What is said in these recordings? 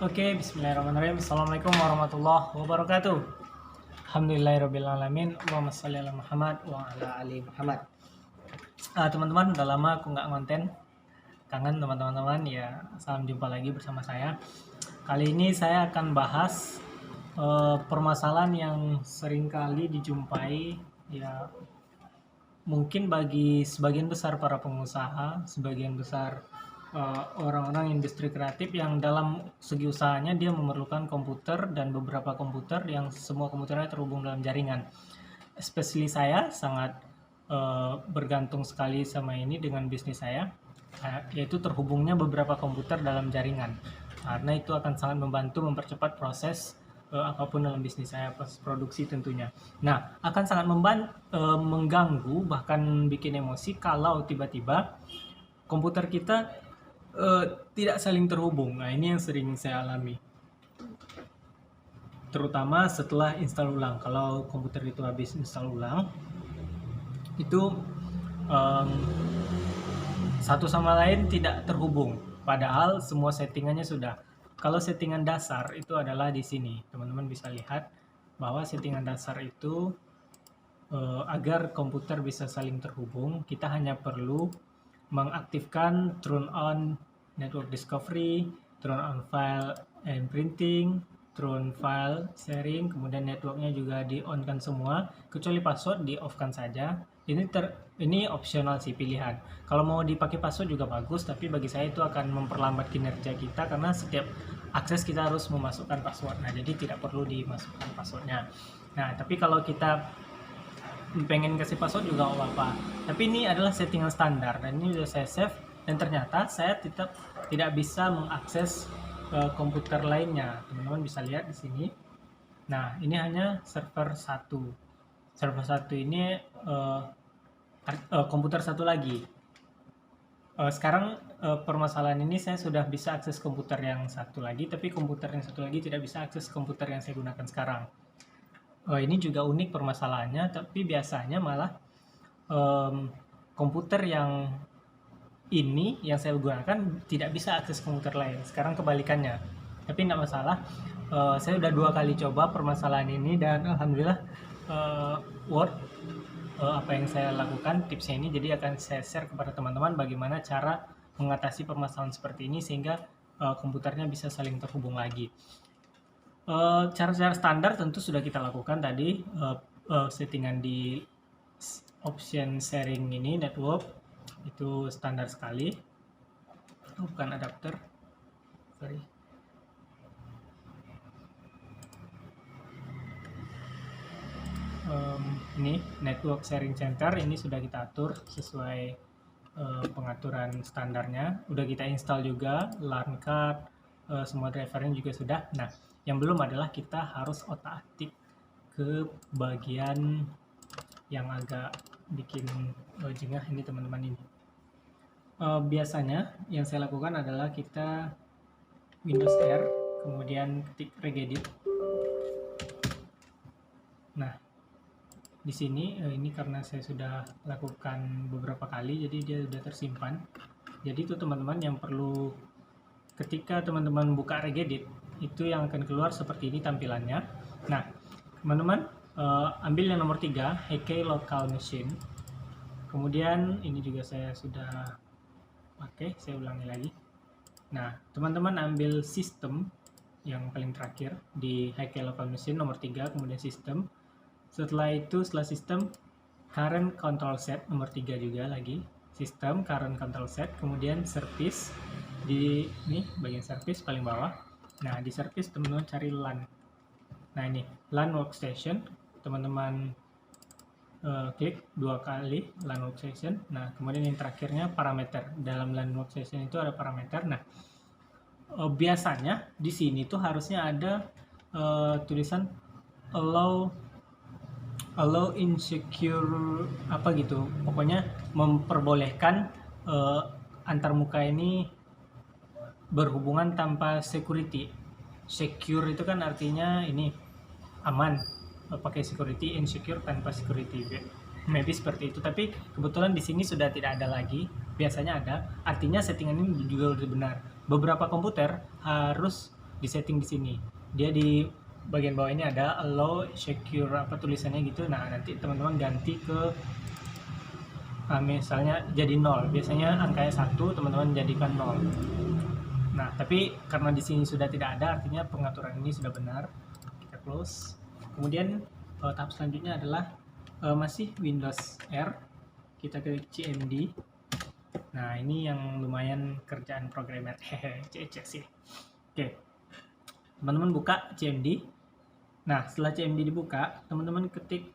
Oke, bismillahirrahmanirrahim. Assalamualaikum warahmatullahi wabarakatuh. Alhamdulillahirrahmanirrahim. Allahumma sholli ala Muhammad wa ala ali Muhammad. Teman-teman, udah lama aku nggak konten. Kangen teman-teman ya. Salam jumpa lagi bersama saya. Kali ini saya akan bahas permasalahan yang seringkali dijumpai ya, mungkin bagi sebagian besar para pengusaha, sebagian besar orang-orang industri kreatif yang dalam segi usahanya dia memerlukan komputer dan beberapa komputer yang semua komputernya terhubung dalam jaringan. Especially saya sangat bergantung sekali sama ini dengan bisnis saya, yaitu terhubungnya beberapa komputer dalam jaringan, karena itu akan sangat membantu mempercepat proses apapun dalam bisnis saya, proses produksi tentunya. Nah, akan sangat mengganggu bahkan bikin emosi kalau tiba-tiba komputer kita tidak saling terhubung. Nah, ini yang sering saya alami, terutama setelah install ulang. Kalau komputer itu habis install ulang, itu satu sama lain tidak terhubung, padahal semua settingannya sudah. Kalau settingan dasar itu adalah di sini, teman-teman bisa lihat bahwa settingan dasar itu agar komputer bisa saling terhubung, kita hanya perlu mengaktifkan turn on network discovery, turn on file and printing, turn file sharing, kemudian networknya juga di on kan semua, kecuali password di off kan saja. Ini optional sih, pilihan. Kalau mau dipakai password juga bagus, tapi bagi saya itu akan memperlambat kinerja kita karena setiap akses kita harus memasukkan password. Nah, jadi tidak perlu dimasukkan passwordnya. Nah, tapi kalau kita pengen kasih password juga nggak apa-apa. Tapi ini adalah settingan standar dan ini sudah saya save, dan ternyata saya tetap tidak bisa mengakses komputer lainnya. Teman-teman bisa lihat di sini. Nah, ini hanya server 1. Server 1 ini komputer satu lagi. Sekarang permasalahan ini saya sudah bisa akses komputer yang satu lagi, tapi komputer yang satu lagi tidak bisa akses komputer yang saya gunakan sekarang. Ini juga unik permasalahannya, tapi biasanya malah komputer yang ini yang saya gunakan tidak bisa akses komputer lain. Sekarang kebalikannya, tapi tidak masalah. Saya udah 2 kali coba permasalahan ini dan alhamdulillah worth apa yang saya lakukan, tipsnya ini. Jadi akan saya share kepada teman-teman bagaimana cara mengatasi permasalahan seperti ini sehingga komputernya bisa saling terhubung lagi. Cara-cara standar tentu sudah kita lakukan tadi, settingan di option sharing ini network itu standar sekali. Bukan adapter, sorry. Ini network sharing center, ini sudah kita atur sesuai pengaturan standarnya. Udah kita install juga LAN card, semua drivernya juga sudah. Nah, yang belum adalah kita harus otak-atik ke bagian yang agak bikin jengah ini teman-teman ini. Biasanya yang saya lakukan adalah kita Windows R, kemudian ketik regedit. Nah, di sini ini karena saya sudah lakukan beberapa kali, jadi dia sudah tersimpan. Jadi itu teman-teman yang perlu, ketika teman-teman buka regedit, itu yang akan keluar seperti ini tampilannya. Nah, teman-teman ambil yang nomor 3, HK Local Machine. Kemudian ini juga saya sudah pakai, saya ulangi lagi. Nah, teman-teman ambil sistem yang paling terakhir di HK Local Machine nomor 3, kemudian sistem. Setelah itu, setelah sistem, current control set nomor 3 juga lagi. Sistem, current control set, kemudian service di ini bagian service paling bawah. Nah, di service teman-teman cari LAN. Nah, ini LAN workstation, teman-teman klik 2 kali LAN workstation. Nah, kemudian yang terakhirnya parameter. Dalam LAN workstation itu ada parameter. Nah, biasanya di sini tuh harusnya ada tulisan allow insecure apa gitu. Pokoknya memperbolehkan antarmuka ini berhubungan tanpa security. Secure itu kan artinya ini aman, pakai security. Insecure tanpa security, maybe seperti itu. Tapi kebetulan di sini sudah tidak ada lagi. Biasanya ada, artinya settingan ini juga sudah benar. Beberapa komputer harus setting di sini. Dia di bagian bawah ini ada allow secure apa tulisannya gitu. Nah, nanti teman-teman ganti ke misalnya jadi 0. Biasanya angkanya 1, teman-teman jadikan 0. Nah, tapi karena di sini sudah tidak ada, artinya pengaturan ini sudah benar. Kita close. Kemudian tahap selanjutnya adalah masih Windows R. Kita ke CMD. Nah, ini yang lumayan kerjaan programmer. Hehe, cek sih. Oke. Teman-teman buka CMD. Nah, setelah CMD dibuka, teman-teman ketik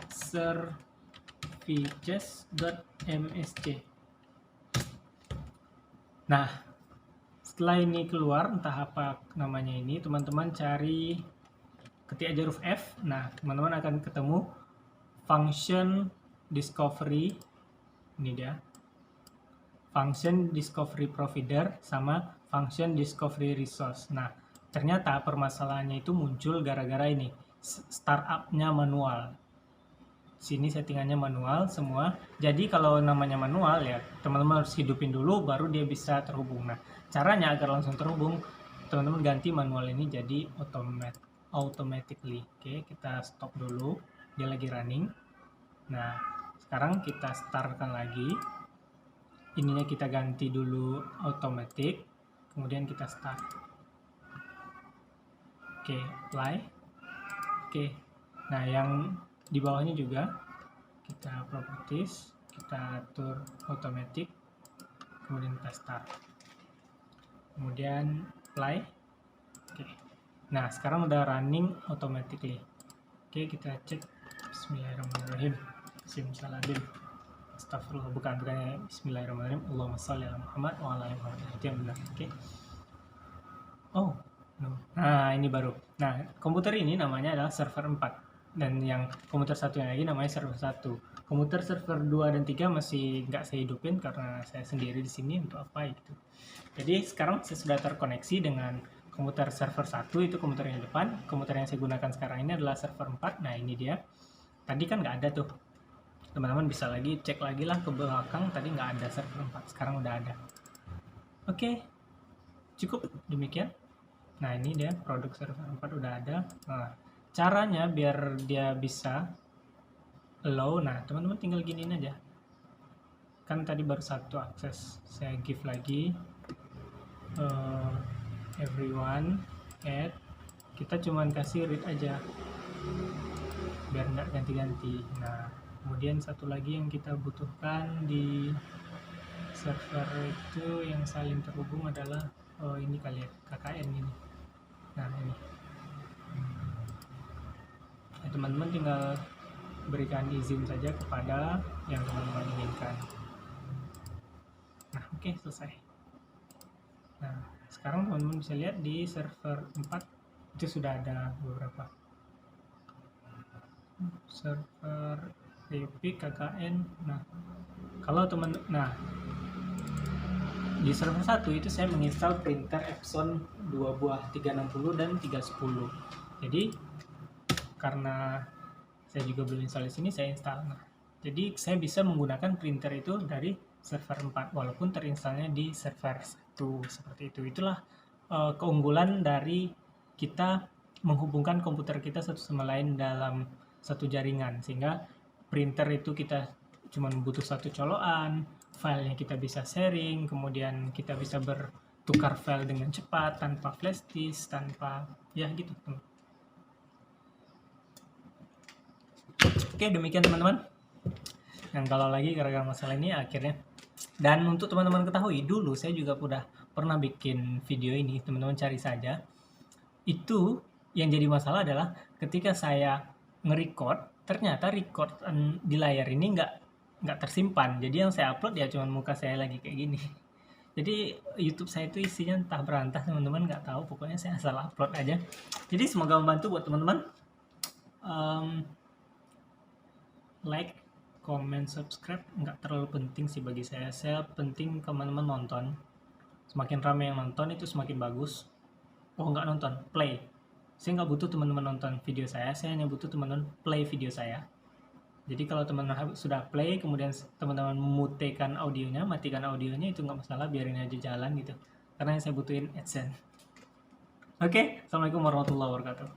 services.msc. Nah, setelah ini keluar, entah apa namanya ini, teman-teman cari, ketik aja huruf F. Nah, teman-teman akan ketemu function discovery. Ini dia. Function discovery provider sama function discovery resource. Nah, ternyata permasalahannya itu muncul gara-gara ini. Startupnya manual. Sini settingannya manual semua. Jadi kalau namanya manual ya teman-teman harus hidupin dulu baru dia bisa terhubung. Nah, caranya agar langsung terhubung, teman-teman ganti manual ini jadi automatically. Oke, kita stop dulu. Dia lagi running. Nah, sekarang kita startkan lagi. Ininya kita ganti dulu automatic. Kemudian kita start. Oke, apply. Oke. Nah, yang di bawahnya juga kita properties, kita atur automatic, kemudian kita start, kemudian apply. Oke. Nah, sekarang udah running automatically. Oke, kita cek. Bismillahirrahmanirrahim. Simsalabim. Astagfirullah, bukannya Bismillahirrahmanirrahim. Allahumma sholli ala Muhammad wa ala ali Muhammad. Itu yang benar. Oke. Oh, no. Nah, ini baru. Nah, komputer ini namanya adalah server 4. Dan yang komputer satu yang lagi namanya server 1. Komputer server 2 dan 3 masih nggak saya hidupin karena saya sendiri di sini untuk apa itu. Jadi sekarang saya sudah terkoneksi dengan komputer server 1, itu komputer yang depan. Komputer yang saya gunakan sekarang ini adalah server 4. Nah, ini dia. Tadi kan nggak ada tuh. Teman-teman bisa lagi cek lagi lah ke belakang, tadi nggak ada server 4, sekarang udah ada. Oke, cukup demikian. Nah, ini dia produk server 4 udah ada. Nah, caranya biar dia bisa allow, nah teman-teman tinggal giniin aja. Kan tadi baru satu akses, saya give lagi everyone add, kita cuman kasih read aja biar nggak ganti-ganti. Nah, kemudian satu lagi yang kita butuhkan di server itu yang saling terhubung adalah ini kali ya, KKN ini. Nah, ini teman-teman tinggal berikan izin saja kepada yang teman-teman inginkan. Nah, oke, selesai. Nah, sekarang teman-teman bisa lihat di server 4 itu sudah ada beberapa server Epic, KKN. Nah, kalau di server 1 itu saya menginstal printer Epson 2 buah 360 dan 310. Jadi karena saya juga belum install di sini, saya install. Nah, jadi saya bisa menggunakan printer itu dari server 4 walaupun terinstalnya di server 1 seperti itu. Itulah keunggulan dari kita menghubungkan komputer kita satu sama lain dalam satu jaringan, sehingga printer itu kita cuma butuh satu colokan, filenya kita bisa sharing, kemudian kita bisa bertukar file dengan cepat tanpa flash disk, tanpa ya gitu. Oke, demikian teman-teman. Yang kalau lagi gara-gara masalah ini akhirnya. Dan untuk teman-teman ketahui, dulu saya juga udah pernah bikin video ini, teman-teman cari saja. Itu yang jadi masalah adalah ketika saya nge-record, ternyata record di layar ini nggak tersimpan. Jadi yang saya upload ya cuma muka saya lagi kayak gini. Jadi YouTube saya itu isinya entah berantah, teman-teman nggak tahu. Pokoknya saya asal upload aja. Jadi semoga membantu buat teman-teman. Like, comment, subscribe nggak terlalu penting sih bagi saya. Saya penting teman-teman nonton. Semakin ramai yang nonton itu semakin bagus. Oh, nggak nonton, play. Saya nggak butuh teman-teman nonton video saya hanya butuh teman-teman play video saya. Jadi kalau teman-teman sudah play, kemudian teman-teman matikan audionya itu nggak masalah, biarin aja jalan gitu. Karena yang saya butuhin AdSense. Oke, Assalamualaikum warahmatullahi wabarakatuh.